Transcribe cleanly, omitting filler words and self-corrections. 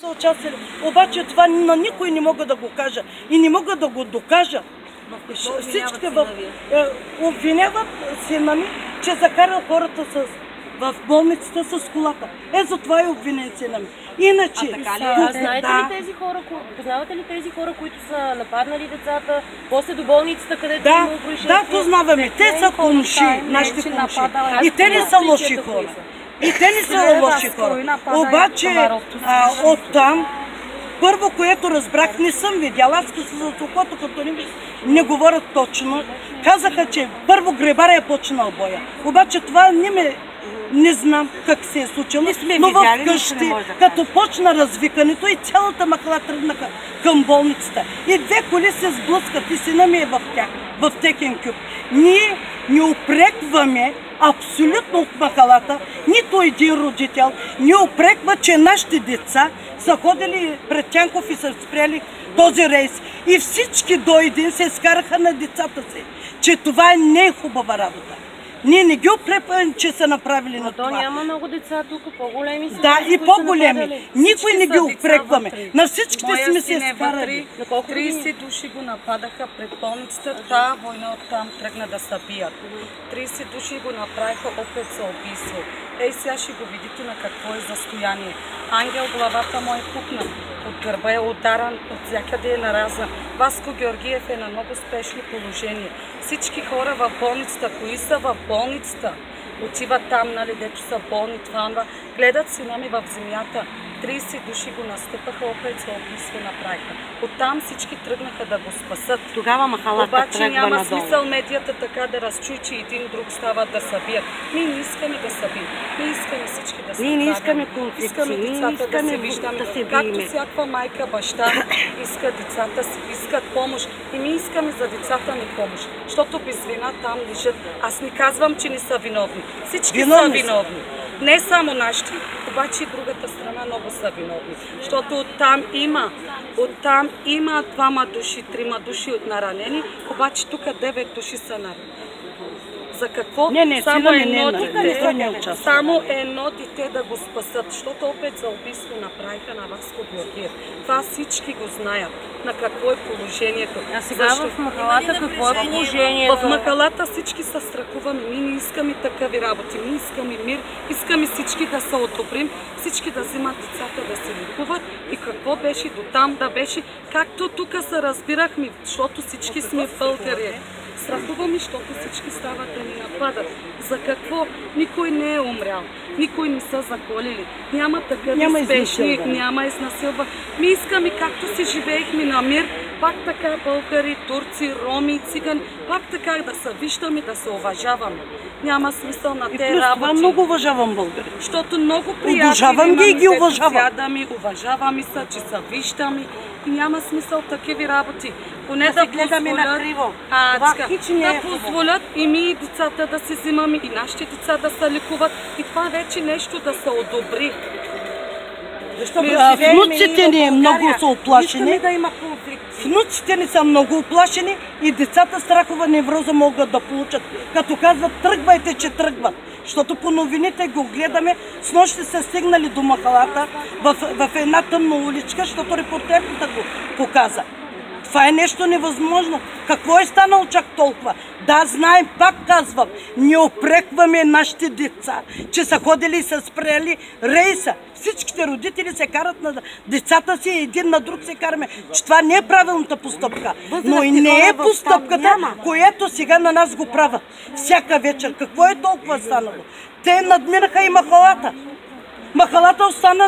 са участвали. Обаче това на никой не мога да го кажа и не мога да го докажа. Всички обвиняват сина ми, че закарал хората в болницата с колата. За това е обвинен сина ми. Иначе... Знаете ли тези хора, познавате ли тези хора, които са нападнали децата, после до болницата, където има происшествие? Да, познаваме. Те са комши, нашите комши. И те не са лоши хора. И те не са лоши хора. Обаче оттам, първо, което разбрах, не съм видяла, аз като за окото, като не говорят точно, казаха, че първо гребаря е починал боя. Обаче това не знам как се е случило, но вкъщи, като почна развикането и цялата махала тръгнаха към болницата. И две коли се сблъскат и сина ми е в техен кюп. Ние не упрекваме абсолютно от махалата, нито един родител не упреква, че нашите деца са ходили пред Тянков и са спряли този рейс. И всички до един се скараха на децата си, че това не е хубава работа. Ние не ги упрекваме, че са направили на това. Няма много деца тук, по-големи са. Да, и по-големи. Никой не ги упрекваме. На всичките сме се скарали. 30 души го нападаха пред болницата. Тая война оттам тръгна да се бият. 30 души го направиха опит за убийство. Сега ще го видите на какво е състояние. Ангел главата му е пукна. От гърба е ударан, от всякъде е наразан. Васко Георгиев е на много спешно положение. Всички хора в болницата, кои са в болницата, отиват там, нали, дето са болни, това, гледат сина ми в земята. 30 души го настъпаха, опет за убийство направиха. Оттам всички тръгнаха да го спасат. Тогава махалата обаче няма смисъл медията така да разчуи, че един друг става да се бият. Ние не искаме да се бием. Ние искаме всички да се Ние не искаме конфликти. Искаме децата да се виждаме. Както всяка майка, баща иска децата си, искат помощ. И ние искаме за децата ни помощ. Защото без вина там лежат. Аз не казвам, че не са виновни. Всички са виновни. Не само нашите, обаче и другата страна много са виновни. Защото оттам има 2 души, 3 души наранени, обаче тук 9 души са наранени. За какво? Само едно дете да го спасат, защото опит за убийство направиха на Васко Георгиев. Това всички го знаят. На какво е положението. А сега в махалата какво е положението? В махалата всички се страхуваме. Ние не искаме такави работи. Ние искаме мир. Искаме всички да се одобрим. Всички да взимат децата да се лекуват. И какво беше до там да беше. Както тук се разбирахме, защото всички сме българи. Страхуваме, защото всички стават да ни нападат. За какво? Никой не е умрял. Никой не са заколили. Няма такъв спешни, няма изнасилва. Ми искаме, както си живеехме на мир, пак така българи, турци, роми, цигани, пак така да се виждаме, да се уважаваме. Няма смисъл на тези работи. Това много уважавам българи. Защото много приятели имаме, сядаме, уважаваме се, че се виждаме. И няма смисъл такива работи. Поне да гледаме накриво. Да позволят и ми децата да се взимаме, и нашите деца да се лекуват. И това вече нещо да се одобри. Внуците ни много са оплашени. Внуците ни са много оплашени и децата страхова невроза могат да получат. Като казват, тръгвайте, че тръгват. Защото по новините го гледаме, с нощи са стигнали до махалата в една тъмна уличка, защото репортерката го показа. Това е нещо невъзможно. Какво е станало чак толкова? Да, знаем, пак казвам, не упрекваме нашите деца, че са ходили и са спряли рейса. Всичките родители се карат на децата си, един на друг се караме, че това не е правилната постъпка. Но и не е постъпката, която сега на нас го правят. Всяка вечер. Какво е толкова станало? Те надминаха и махалата. Махалата остана